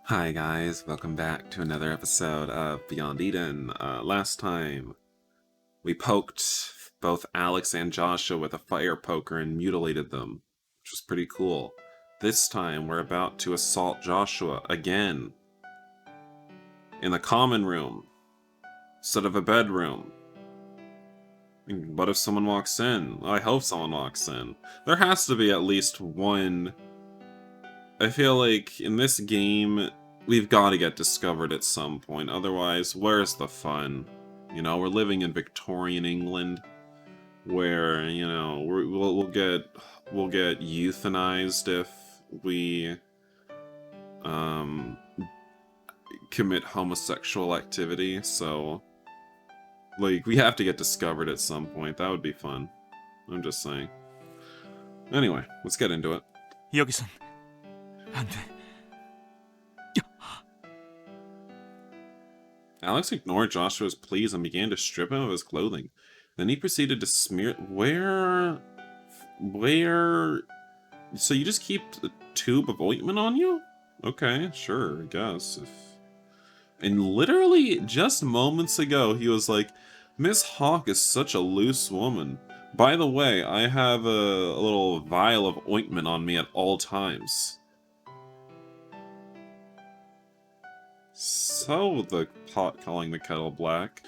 Hi guys, welcome back to another episode of Beyond Eden. Last time, we poked both Alex and Joshua with a fire poker and mutilated them, which was pretty cool. This time, we're about to assault Joshua again. In the common room, instead of a bedroom. What if someone walks in? I hope someone walks in. There has to be at least one. I feel like in this game, we've got to get discovered at some point. Otherwise, where's the fun? You know, we're living in Victorian England, where we'll get euthanized if we commit homosexual activity. So, like, we have to get discovered at some point. That would be fun. I'm just saying. Anyway, let's get into it. 여기선 안 돼. Alex ignored Joshua's pleas and began to strip him of his clothing. Then he proceeded to smear... Where... So you just keep a tube of ointment on you? Okay, sure, I guess. And literally, just moments ago, he was like, Miss Hawk is such a loose woman. By the way, I have a little vial of ointment on me at all times. So, the pot calling the kettle black.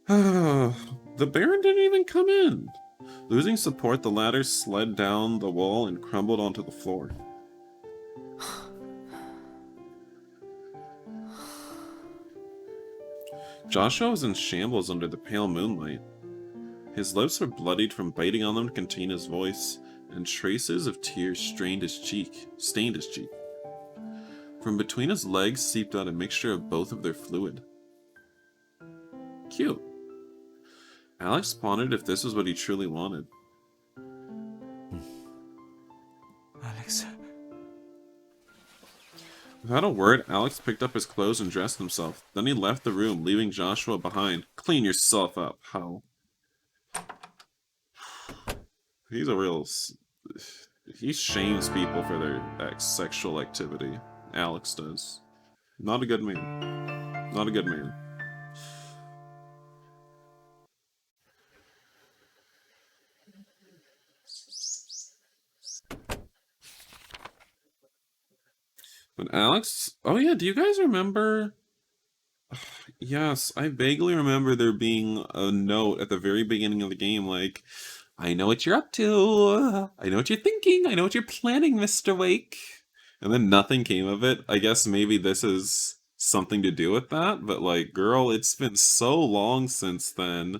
The Baron didn't even come in. Losing support, the ladder slid down the wall and crumbled onto the floor. Joshua was in shambles under the pale moonlight. His lips were bloodied from biting on them to contain his voice, and traces of tears stained his cheek. From between his legs seeped out a mixture of both of their fluid. Cute. Alex pondered if this was what he truly wanted. Alex. Without a word, Alex picked up his clothes and dressed himself. Then he left the room, leaving Joshua behind. Clean yourself up, Hal. He's a real... He shames people for their sexual activity. Alex does. Not a good man. Not a good man. But Alex... Oh yeah, do you guys remember... Yes, I vaguely remember there being a note at the very beginning of the game like, I know what you're up to. I know what you're thinking. I know what you're planning, Mr. Wake. And then nothing came of it. I guess maybe this is something to do with that. But like, girl, it's been so long since then.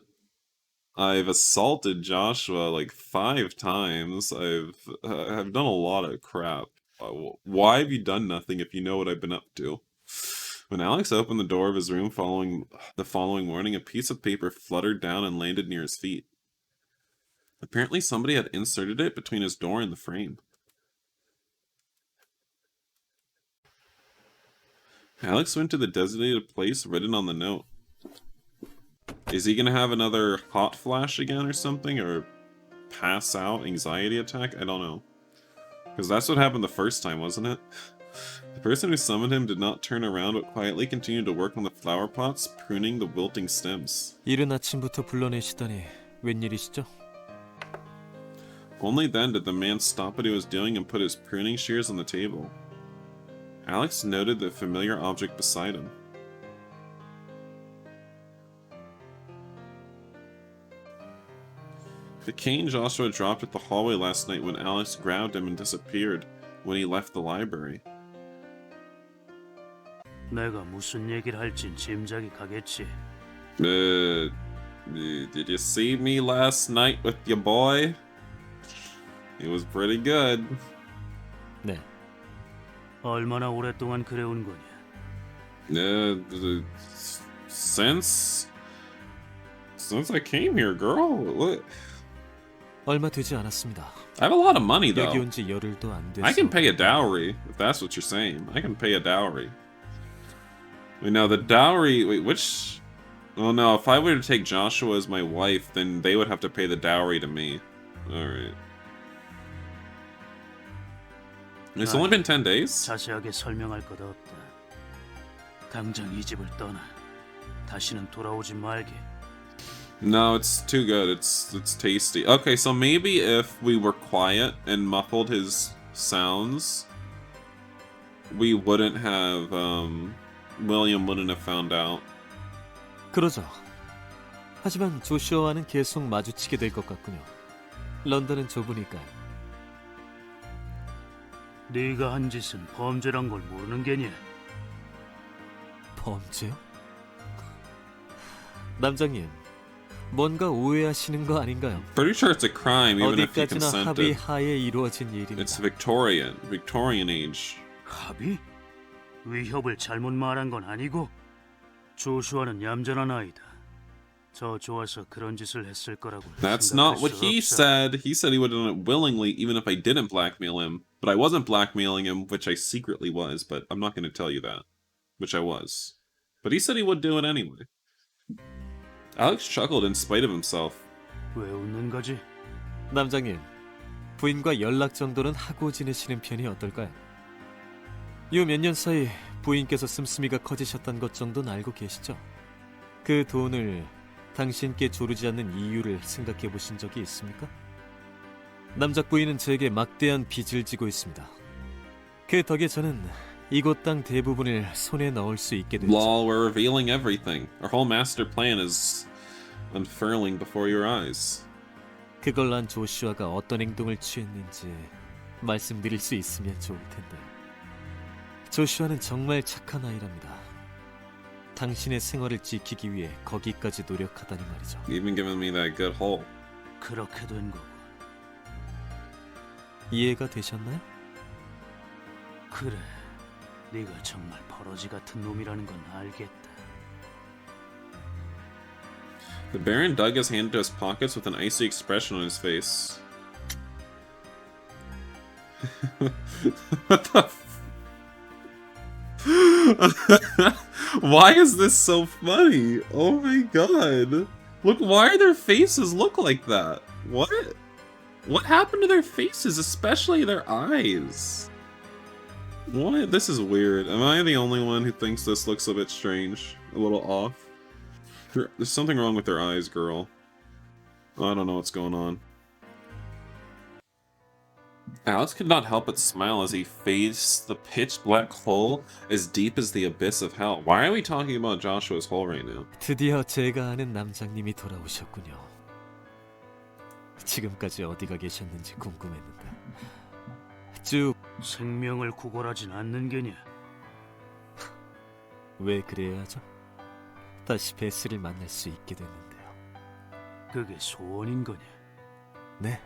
I've assaulted Joshua like 5 times. I've done a lot of crap. Why have you done nothing if you know what I've been up to? When Alex opened the door of his room the following morning, a piece of paper fluttered down and landed near his feet. Apparently somebody had inserted it between his door and the frame. Alex went to the designated place written on the note. Is he gonna have another hot flash again or something? Or pass out, anxiety attack? I don't know. Because that's what happened the first time, wasn't it? The person who summoned him did not turn around but quietly continued to work on the flower pots, pruning the wilting stems. 이른 아침부터 불러내시다니 웬일이시죠? Only then did the man stop what he was doing and put his pruning shears on the table. Alex noted the familiar object beside him. The cane Joshua dropped at the hallway last night when Alex grabbed him and disappeared when he left the library. 내가 무슨 얘기를 할진 짐작이 가겠지. Did you see me last night with your boy? It was pretty good. 네. 얼마나 오랫동안 그래온 거냐? Since I came here, girl. What? 얼마 되지 않았습니다. I have a lot of money though. 여기 온 지 열흘도 안 돼서. I can pay a dowry if that's what you're saying. I can pay a dowry. Wait, now the dowry. Wait, which? Well, no. If I were to take Joshua as my wife, then they would have to pay the dowry to me. All right. It's only been 10 days. 자세하게 설명할 것 없다. 당장 이 집을 떠나. 다시는 돌아오지 말게. No, it's too good. It's tasty. Okay, so maybe if we were quiet and muffled his sounds, we wouldn't have William wouldn't have found out. 그러죠. 하지만 조슈아와는 계속 마주치게 될 것 같군요. 런던은 좁으니까. 네가 한 짓은 범죄란 걸 모르는 게냐? 범죄요? 남장님, 뭔가 오해하시는 거 아닌가요? Pretty sure it's a crime even if he 어디까지나 합의 consented. 하에 이루어진 일입니다. It's Victorian age. 합의? 위협을 잘못 말한 건 아니고 조슈아는 얌전한 아이다. 저 좋아서 그런 짓을 했을 거라고 That's 생각할 not what 수 he 없어. said. He said he would have done it willingly even if I didn't blackmail him. But I wasn't blackmailing him, which I secretly was, but I'm not going to tell you that. Which I was. But he said he would do it anyway. Alex chuckled in spite of himself. 왜 웃는 거지? 남장님, 부인과 연락 정도는 하고 지내시는 편이 어떨까요? 요 몇 년 사이 부인께서 씀씀이가 커지셨던 것 정도는 알고 계시죠? 그 돈을 당신께 조르지 않는 이유를 생각해 보신 적이 있습니까? 남작 부인은 제게 막대한 빚을 지고 있습니다. 그 덕에 저는 이곳 땅 대부분을 손에 넣을 수 있게 됐죠. Lol, we're revealing everything. Our whole master plan is unfurling before your eyes. 그걸 난 조슈아가 어떤 행동을 취했는지 말씀드릴 수 있으면 좋을 텐데. 조슈아는 정말 착한 아이랍니다. 당신의 생활을 지키기 위해 거기까지 노력하다니 말이죠. Even giving me that good hole. 그렇게 된 거고. 이해가 되셨나요? 그래, 네가 정말 버러지 같은 놈이라는 건 알겠다. The Baron dug his hand into his pockets with an icy expression on his face. What the Why is this so funny? Oh my god. Look, why are their faces look like that? What? What happened to their faces, especially their eyes? What? This is weird. Am I the only one who thinks this looks a bit strange? A little off? There's something wrong with their eyes, girl. I don't know what's going on. Alex could not help but smile as he faced the pitch black hole as deep as the abyss of hell. Why are we talking about Joshua's hole right now? 드디어 제가 아는 남장님이 돌아오셨군요. 지금까지 어디가 계셨는지 궁금했는데. 쭉 생명을 구걸하진 않는 게냐? 왜 그래야죠? 다시 베스를 만날 수 있게 됐는데요. 그게 소원인 거냐? 네.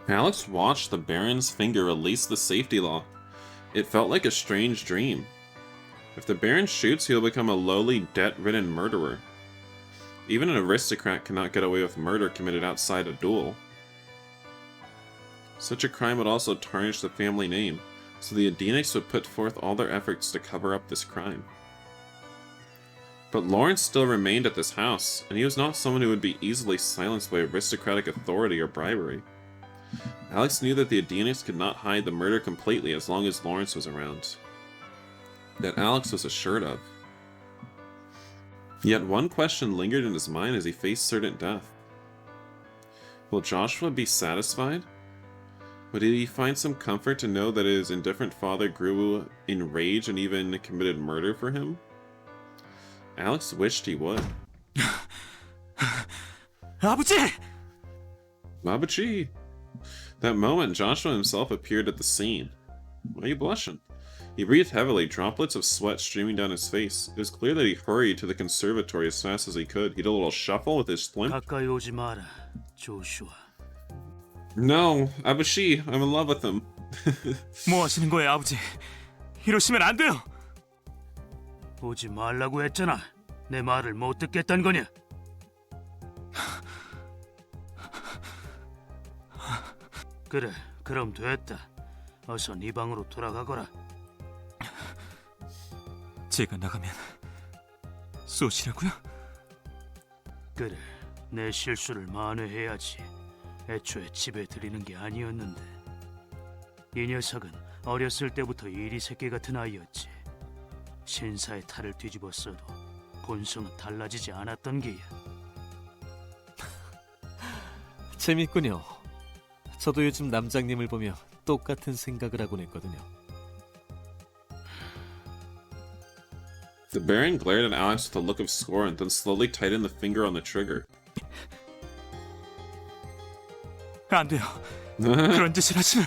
Alex watched the Baron's finger release the safety lock. It felt like a strange dream. If the Baron shoots, he'll become a lowly, debt-ridden murderer. Even an aristocrat cannot get away with murder committed outside a duel. Such a crime would also tarnish the family name, so the Adenics would put forth all their efforts to cover up this crime. But Lawrence still remained at this house, and he was not someone who would be easily silenced by aristocratic authority or bribery. Alex knew that the Adenics could not hide the murder completely as long as Lawrence was around. That Alex was assured of. Yet one question lingered in his mind as he faced certain death. Will Joshua be satisfied? Would he find some comfort to know that his indifferent father grew in rage and even committed murder for him? Alex wished he would. 아버지! Mabuchi! That moment, Joshua himself appeared at the scene. Why are you blushing? He breathed heavily, droplets of sweat streaming down his face. It was clear that he hurried to the conservatory as fast as he could. He did a little shuffle with his splint. 가까이 오지 마라, 조슈아. No, Abushi, I'm in love with him. 뭐 하시는 거예요, 아버지? 이러시면 안 돼요. 오지 말라고 했잖아. 내 말을 못 듣겠단 거냐? 그래, 그럼 됐다. 어서 네 방으로 돌아가거라. 제가 나가면 쏘시라고요? 그래, 내 실수를 만회해야지. 애초에 집에 들이는 게 아니었는데. 이 녀석은 어렸을 때부터 이리 새끼 같은 아이였지. 신사의 탈을 뒤집었어도 본성은 달라지지 않았던 게야. 재밌군요. 저도 요즘 남장님을 보며 똑같은 생각을 하곤 했거든요. The Baron glared at Alex with a look of scorn, then slowly tightened the finger on the trigger. 안 돼요. 그런 짓을 하시면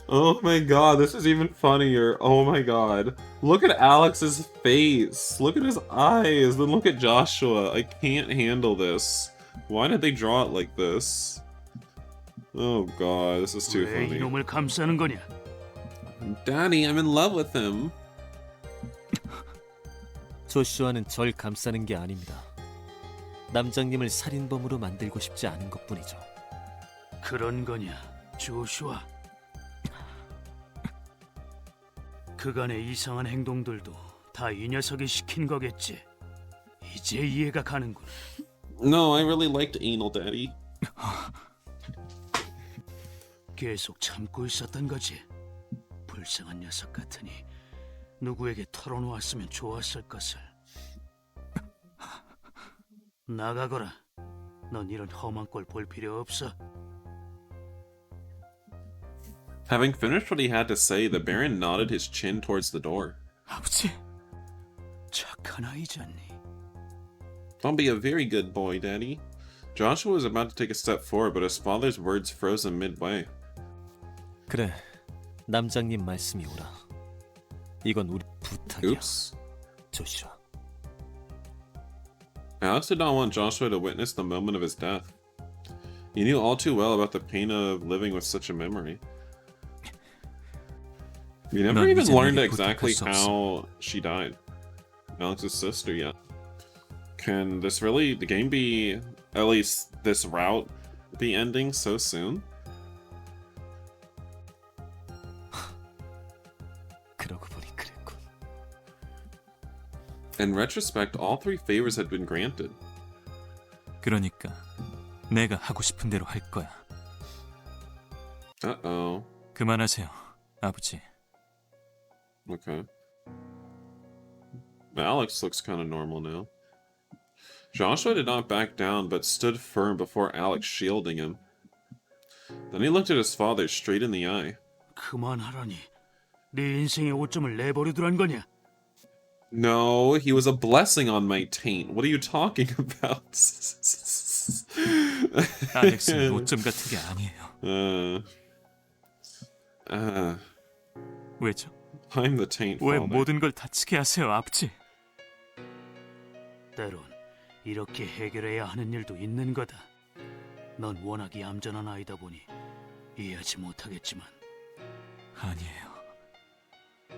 Oh my god, this is even funnier. Oh my god. Look at Alex's face. Look at his eyes. Then look at Joshua. I can't handle this. Why did they draw it like this? Oh god, this is too 왜 funny. 이놈을 감싸는 거냐? Daddy, I'm in love with him. 조슈아는 절 감싸는 게 아닙니다. 남장님을 살인범으로 만들고 싶지 않은 것뿐이죠. 그런 거냐, 조슈아? 그간의 이상한 행동들도 다 이 녀석이 시킨 거겠지. 이제 이해가 가는군. No, I really liked anal, Daddy. 계속 참고 있었던 거지. 불쌍한 녀석 같으니 누구에게 털어놓았으면 좋았을 것을. 나가거라. 넌 이런 험한 꼴 볼 필요 없어. Having finished what he had to say, the Baron nodded his chin towards the door. 아버지. 착한 아이잖니. I'll be a very good boy, Daddy. Joshua was about to take a step forward, but his father's words froze him midway. 그래, 남장님 말씀이 옳아. 이건 우리 부탁이야, Oops. 조슈아. Alex did not want Joshua to witness the moment of his death. He knew all too well about the pain of living with such a memory. We never 넌 even 이제 learned 내게 exactly 부탁할 수 없어. how she died. Alex's sister yet. Can this really, the game be, at least this route, be ending so soon? 그러고 보니 그랬군. In retrospect, all three favors had been granted. 그러니까 내가 하고 싶은 대로 할 거야. Uh-oh. 그만하세요, 아버지. Okay. Alex looks kind of normal now. Joshua did not back down, but stood firm before Alex, shielding him. Then he looked at his father straight in the eye. 그만하라니. 네 인생의 오점을 내버려두란 거냐? No, he was a blessing on my taint. What are you talking about? 알렉스는 오점 같은 게 아니에요. 왜죠? I'm the taint 왜 father. 모든 걸 다치게 하세요, 아버지? 때론 이렇게 해결해야 하는 일도 있는 거다. 넌 워낙 얌전한 아이다 보니 이해하지 못하겠지만. 아니에요.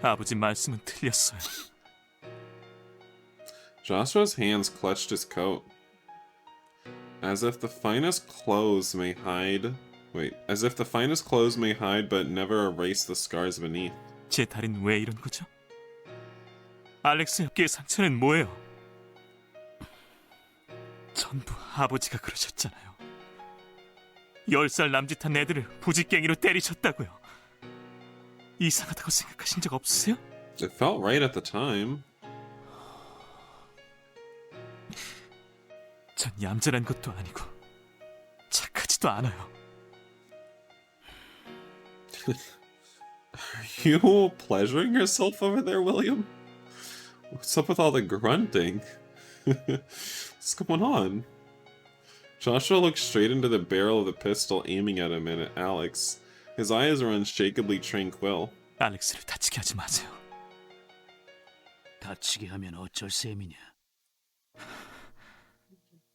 아버지 말씀은 틀렸어요. Joshua's hands clutched his coat. As if the finest clothes may hide... Wait, as if the finest clothes may hide but never erase the scars beneath. 제 다리는 왜 이런 거죠? 알렉스 어깨의 상처는 뭐예요? 전부 아버지가 그러셨잖아요. 10살 남짓한 애들을 부지깽이로 때리셨다고요. 이상하다고 생각하신 적 없으세요? It felt right at the time. 전 얌전한 것도 아니고 착하지도 않아요. Are you pleasuring yourself over there, William? What's up with all the grunting? What's going on? Joshua looked straight into the barrel of the pistol, aiming at him and at Alex. His eyes were unshakably tranquil. 알렉스를 다치게 하지 마세요. 다치게 하면 어쩔 셈이냐?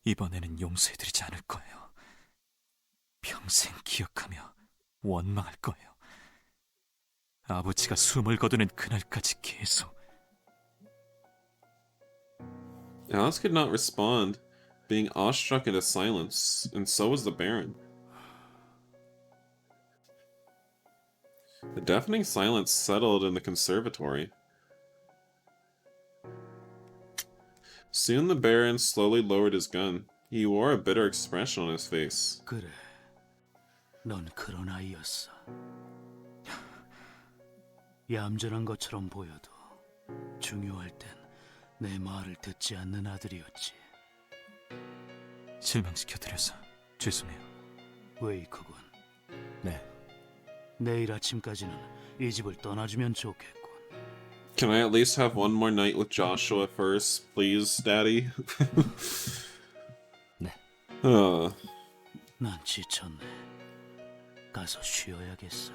이번에는 용서해드리지 않을 거예요. 평생 기억하며 원망할 거예요. 아버지가 숨을 거두는 그날까지 계속. Alex could not respond, being awestruck into silence, and so was the Baron. The deafening silence settled in the conservatory. Soon the Baron slowly lowered his gun. He wore a bitter expression on his face. 그래. 넌 그런 아이였어. 얌전한 것처럼 보여도 중요할 땐 내 말을 듣지 않는 아들이었지. 실망시켜드려서 죄송해요. 웨이크군. 네, 내일 아침까지는 이 집을 떠나주면 좋겠군. Can I at least have one more night with Joshua first, please, Daddy? 네. 난 지쳤네. 가서 쉬어야겠어.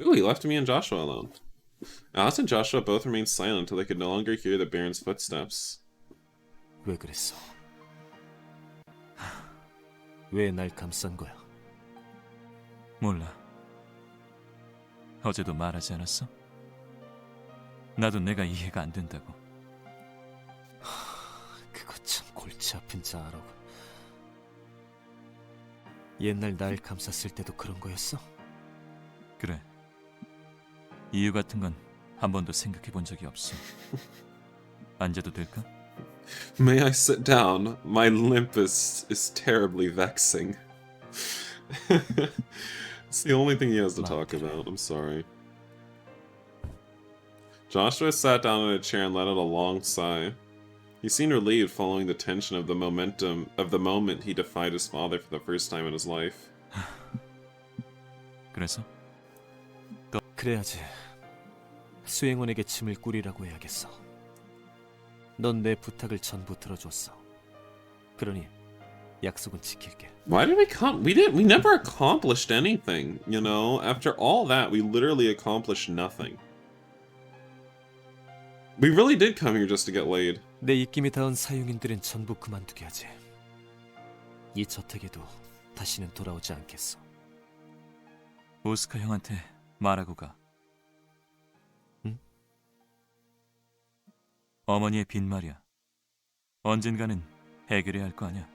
Ooh, he left me and Joshua alone. Alice and Joshua both remained silent until they could no longer hear the Baron's footsteps. 왜 그랬어? 왜 날 감싼 거야? 몰라. 어제도 말하지 않았어? 나도 내가 이해가 안 된다고. 그거 참 골치 아픈 자아라고. 옛날 날 감쌌을 때도 그런 거였어? 그래. 이유 같은 건 한 번도 생각해 본 적이 없어. 앉아도 될까? May I sit down? My limp is terribly vexing. It's the only thing he has to talk about. I'm sorry. Joshua sat down in a chair and let out a long sigh. He seemed relieved following the tension of the momentum of the moment he defied his father for the first time in his life. 그래서? 그래야지. 수행원에게 침을 꾸리라고 해야겠어. 넌 내 부탁을 전부 들어줬어. 그러니 약속은 지킬게. Why did we never accomplished anything, you know? After all that, we literally accomplished nothing. We really did come here just to get laid. 내 입김이 닿은 사용인들은 전부 그만두게 하지. 이 저택에도 다시는 돌아오지 않겠어. 오스카 형한테 말하고 가. 응? 어머니의 빈말이야. 언젠가는 해결해야 할 거 아니야.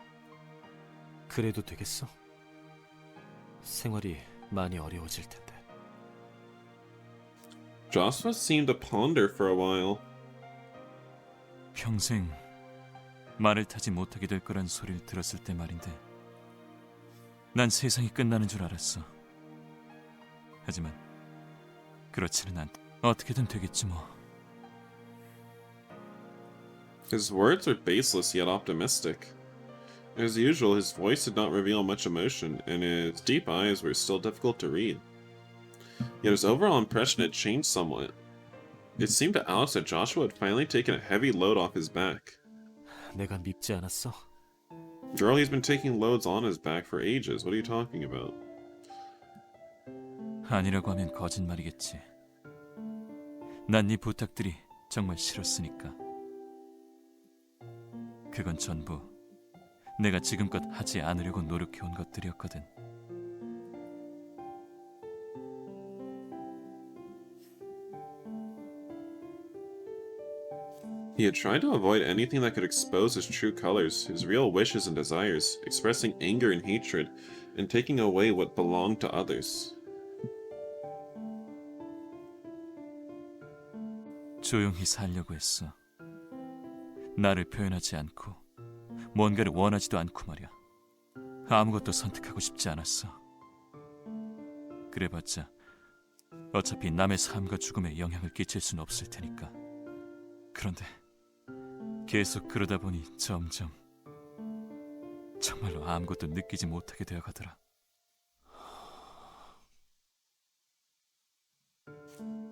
그래도 되겠어? 생활이 많이 어려워질 텐데. Joshua seemed to ponder for a while. 평생 말을 타지 못하게 될 거란 소리를 들었을 때 말인데 난 세상이 끝나는 줄 알았어. 하지만 그렇지는 않다. 어떻게든 되겠지 뭐. His words were baseless yet optimistic. As usual, his voice did not reveal much emotion, and his deep eyes were still difficult to read. Yet his overall impression had changed somewhat. It seemed to Alex that Joshua had finally taken a heavy load off his back. 내가 밉지 않았어? Girl, he's been taking loads on his back for ages. What are you talking about? 아니라고 하면 거짓말이겠지. 난 네 부탁들이 정말 싫었으니까. 그건 전부 내가 지금껏 하지 않으려고 노력해온 것들이었거든. He had tried to avoid anything that could expose his true colors, his real wishes and desires, expressing anger and hatred, and taking away what belonged to others. 조용히 살려고 했어. 나를 표현하지 않고 뭔가를 원하지도 않고 말이야. 아무것도 선택하고 싶지 않았어. 그래봤자 어차피 남의 삶과 죽음에 영향을 끼칠 순 없을 테니까. 그런데 계속 그러다 보니 점점 정말로 아무것도 느끼지 못하게 되어가더라.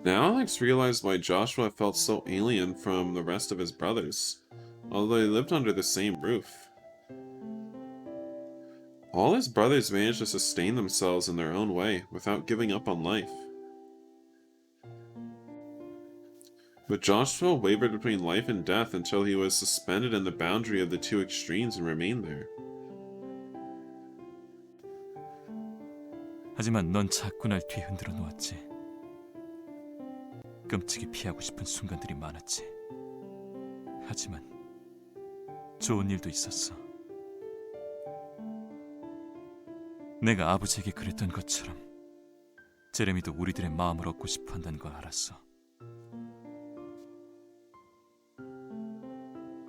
Now Alex realized why Joshua felt so alien from the rest of his brothers, although they lived under the same roof. All his brothers managed to sustain themselves in their own way without giving up on life. But Joshua wavered between life and death until he was suspended in the boundary of the two extremes and remained there. 하지만 넌 자꾸 날 뒤흔들어 놓았지. 끔찍이 피하고 싶은 순간들이 많았지. 하지만 좋은 일도 있었어. 내가 아버지에게 그랬던 것처럼 제레미도 우리들의 마음을 얻고 싶어 한다는 걸 알았어.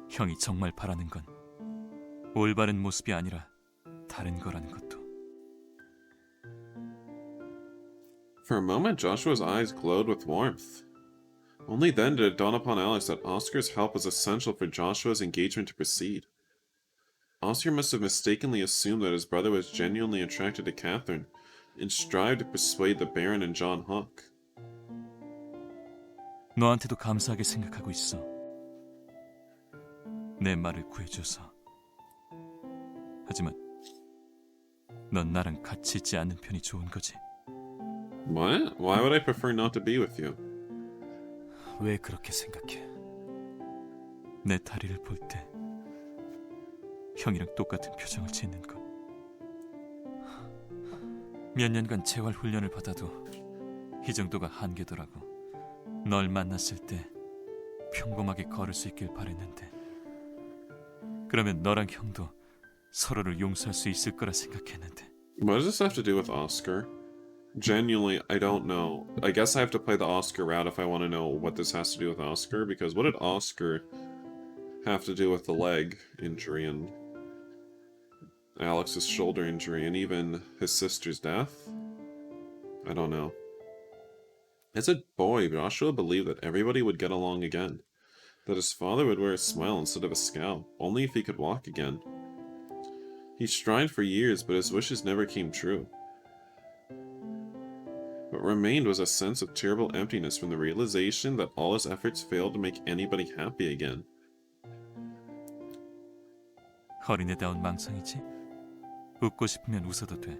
형이 정말 바라는 건 올바른 모습이 아니라 다른 거라는 것도. For a moment, Joshua's eyes glowed with warmth. Only then did it dawn upon Alex that Oscar's help was essential for Joshua's engagement to proceed. Oscar must have mistakenly assumed that his brother was genuinely attracted to Catherine, and strived to persuade the Baron and John Hawk. 너한테도 감사하게 생각하고 있어. 내 말을 구해줘서. 하지만 넌 나랑 같이 있지 않는 편이 좋은 거지. What? Why would I prefer not to be with you? 왜 그렇게 생각해? 내 다리를 볼 때 형이랑 똑같은 표정을 짓는 거. 몇 년간 재활 훈련을 받아도 이 정도가 한계더라고. 널 만났을 때 평범하게 걸을 수 있길 바랬는데. 그러면 너랑 형도 서로를 용서할 수 있을 거라 생각했는데. What does this have to do with Oscar? Genuinely, I don't know. I guess I have to play the Oscar route if I want to know what this has to do with Oscar, because what did Oscar have to do with the leg injury and Alex's shoulder injury and even his sister's death? I don't know. As a boy, Joshua believed that everybody would get along again, that his father would wear a smile instead of a scowl, only if he could walk again. He strived for years, but his wishes never came true. What remained was a sense of terrible emptiness from the realization that all his efforts failed to make anybody happy again. 어린애다운 망상이지? 웃고 싶으면 웃어도 돼.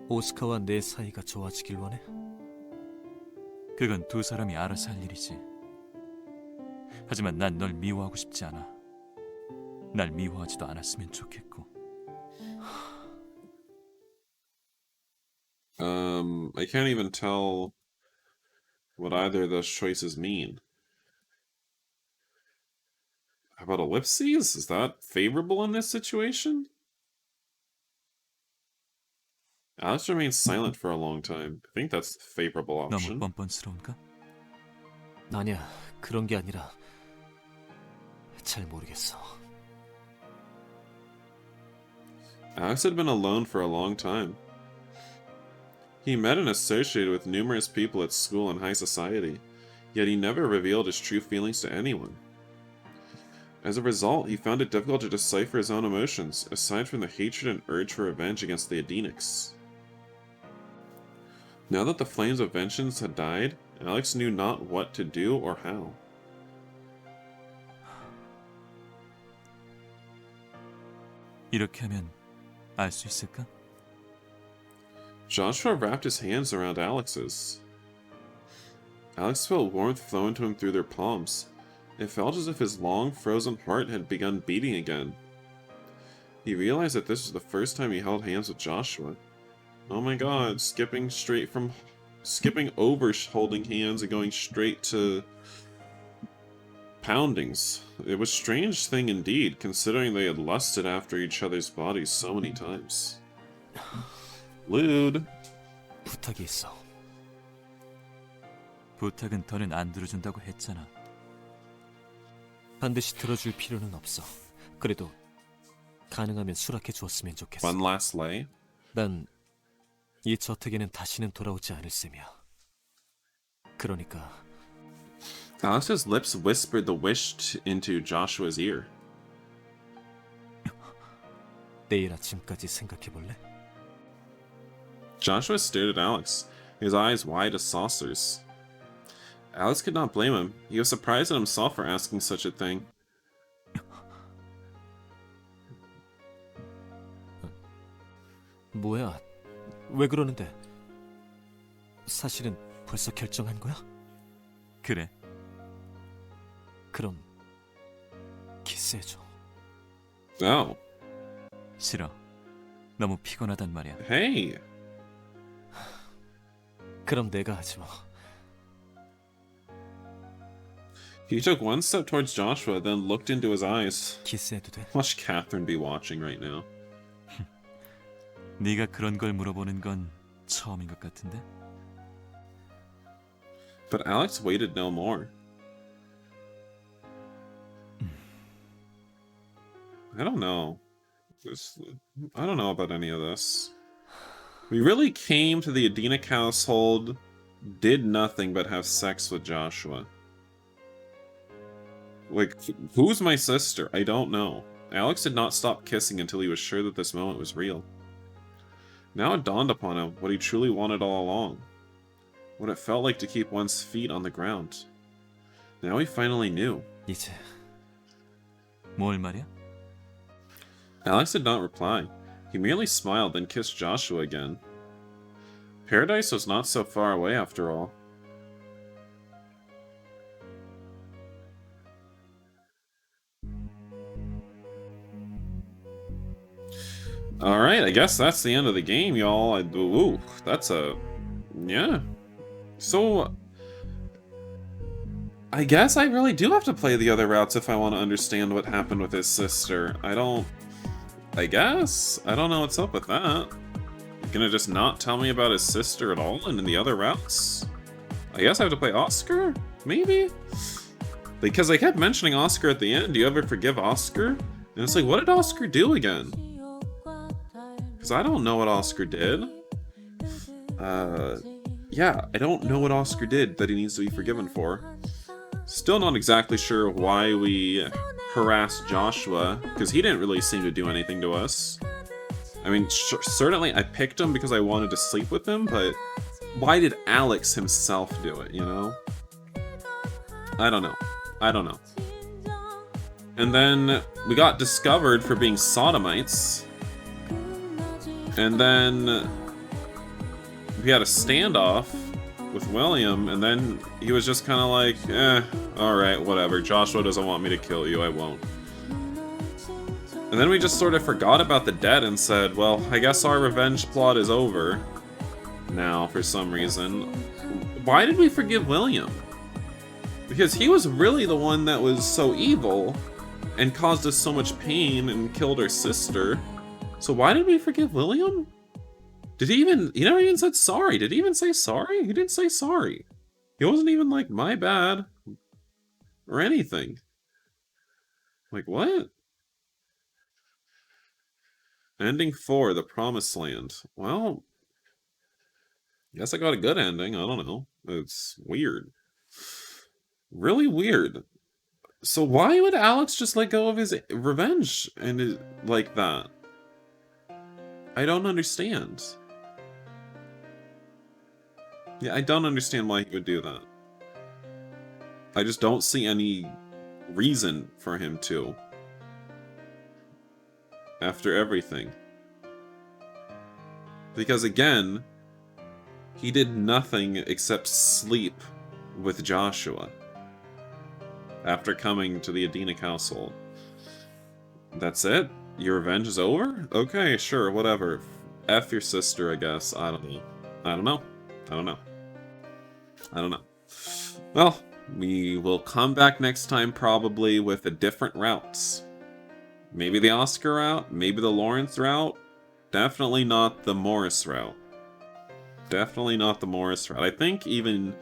오스카와 내 사이가 좋아지길 원해? 그건 두 사람이 알아서 할 일이지. 하지만 난 널 미워하고 싶지 않아. 날 미워하지도 않았으면 좋겠고. I can't even tell what either of those choices mean. How about ellipses? Is that favorable in this situation? Alex remains silent for a long time. I think that's the favorable 너무 option. 뻔뻔스러운가? 아니야, 그런 게 아니라 잘 모르겠어. Alex had been alone for a long time. He met and associated with numerous people at school and high society, yet he never revealed his true feelings to anyone. As a result, he found it difficult to decipher his own emotions, aside from the hatred and urge for revenge against the Edenics. Now that the flames of vengeance had died, Alex knew not what to do or how. 이렇게 하면 알 수 있을까? Joshua wrapped his hands around Alex's. Alex felt warmth flow into him through their palms. It felt as if his long, frozen heart had begun beating again. He realized that this was the first time he held hands with Joshua. Oh my god, skipping over holding hands and going straight to poundings. It was a strange thing indeed, considering they had lusted after each other's bodies so many times. Lewd. 부탁이 있어. 부탁은 더는 안 들어준다고 했잖아. 반드시 들어줄 필요는 없어. 그래도 가능하면 수락해 주었으면 좋겠어. One last lay. 난 이 저택에는 다시는 돌아오지 않을 셈이야. 그러니까 Alex's lips whispered the wish into Joshua's ear. 내일 아침까지 생각해 볼래? Joshua stared at Alex, his eyes wide as saucers. Alex could not blame him. He was surprised at himself for asking such a thing. 뭐야? 왜 그러는데? 사실은 벌써 결정한 거야? 그래. 그럼 키스해줘. Oh. 싫어. 너무 피곤하단 말이야. Hey. 그럼 내가 하지 뭐. He took one step towards Joshua, then looked into his eyes. 키스해도 돼? Watch Catherine be watching right now. 네가 그런 걸 물어보는 건 처음인 것 같은데? But Alex waited no more. I don't know. I don't know about any of this. We really came to the Adenic household, did nothing but have sex with Joshua. Like, who's my sister? I don't know. Alex did not stop kissing until he was sure that this moment was real. Now it dawned upon him what he truly wanted all along. What it felt like to keep one's feet on the ground. Now he finally knew. 이제 뭘 말이야? Alex did not reply. He merely smiled, then kissed Joshua again. Paradise was not so far away after all. Alright, I guess that's the end of the game, y'all. Ooh, that's a... yeah. So... I guess I really do have to play the other routes if I want to understand what happened with his sister. I guess? I don't know what's up with that. You're gonna just not tell me about his sister at all and in the other routes? I guess I have to play Oscar? Maybe? Because they kept mentioning Oscar at the end. Do you ever forgive Oscar? And it's like, what did Oscar do again? Because I don't know what Oscar did. Yeah, I don't know what Oscar did that he needs to be forgiven for. Still not exactly sure why we harassed Joshua, because he didn't really seem to do anything to us. I mean, certainly I picked him because I wanted to sleep with him, but why did Alex himself do it, you know? I don't know. I don't know. And then we got discovered for being sodomites. And then we had a standoff with William, and then he was just kind of like, alright, whatever. Joshua doesn't want me to kill you, I won't. And then we just sort of forgot about the dead and said, well, I guess our revenge plot is over now for some reason. Why did we forgive William? Because he was really the one that was so evil and caused us so much pain and killed our sister. So why did we forgive William? Did he never even said sorry. Did he even say sorry? He didn't say sorry. He wasn't even like, my bad. Or anything. Like, what? Ending 4, The Promised Land. Well, guess I got a good ending. I don't know. It's weird. Really weird. So why would Alex just let go of his revenge and like that? I don't understand. Yeah, I don't understand why he would do that. I just don't see any reason for him to. After everything. Because again, he did nothing except sleep with Joshua. After coming to the Adenic household. That's it? Your revenge is over? Okay, sure, whatever. F your sister, I guess. I don't know. I don't know. I don't know. I don't know. Well, we will come back next time probably with a different routes. Maybe the Oscar route, maybe the Lawrence route. Definitely not the Morris route. Definitely not the Morris route. I think even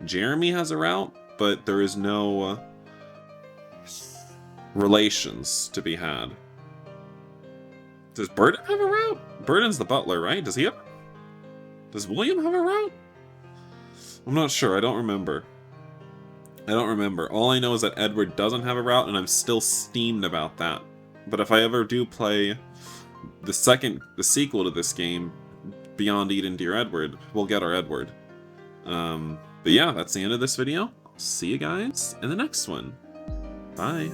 Jeremy has a route, but there is no relations to be had. Does Burden have a route? Burden's the butler, right? Does William have a route? I'm not sure. I don't remember. I don't remember. All I know is that Edward doesn't have a route, and I'm still steamed about that. But if I ever do play the sequel to this game, Beyond Eden, Dear Edward, we'll get our Edward. But yeah, that's the end of this video. I'll see you guys in the next one. Bye.